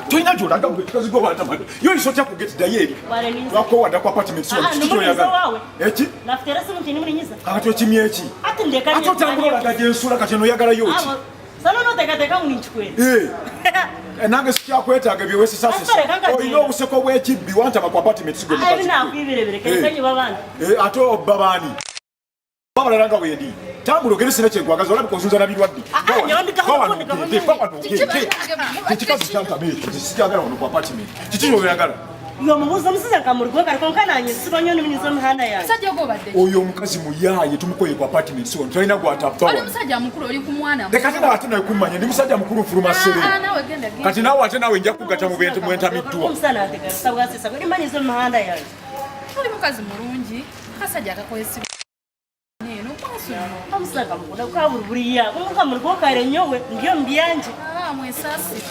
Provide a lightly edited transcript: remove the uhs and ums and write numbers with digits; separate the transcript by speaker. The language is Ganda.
Speaker 1: Toina jola ngabwe kazigo bata mali. Yo isotya ku get dayeri. Wako wada kwa apartment so kicho yaga. Eki?
Speaker 2: Naftera simu tini mlinyiza.
Speaker 1: Akato chimye eki.
Speaker 2: Ati ndeka
Speaker 1: ni. Ato tangola gaje nsula kateno yagala yoti.
Speaker 2: Sano no teka uninchukwe.
Speaker 1: Nange sikya kwetaaga byewese sasa. Oyino obuseko bw'ekibbi wantama ku apartment sigo mukazi.
Speaker 2: Ari nakwibirebere kenkanyi babandi.
Speaker 1: Ato babani. Babalanga wendi. Tambula ogere sine kyenkwagaza olabika ozunza na birwadde. Tekikazi kyantameke sikyagala wano ku apartment. Kiki kyoyagala?
Speaker 2: Yo mubuza musiza kamurugwa karikonkananye sibonyo n'ibinyizo mihanda yange.
Speaker 3: Musajja go badde.
Speaker 1: Oyo omukazi muyaye tumukoye ku apartment so ntolina gwatapta.
Speaker 3: Oli musajja mukulu oli ku mwana.
Speaker 1: Kati nawe ate nawe kummanya ndi musajja mukulu fuluma sere.
Speaker 3: Nawe genda.
Speaker 1: Kati nawe ate nawe nja kugata mu bintu mwentamiddwa.
Speaker 2: Omusana ategera sabwasisa kuri manyizo mihanda yange.
Speaker 3: Oli mukazi mulungi kasajja akakoyesi. Neno kwaso.
Speaker 2: Amusaka mukunda kaburuburiya. Umuka murugwa kare nyowe ndiyo mbyanje.
Speaker 3: Mwesasi.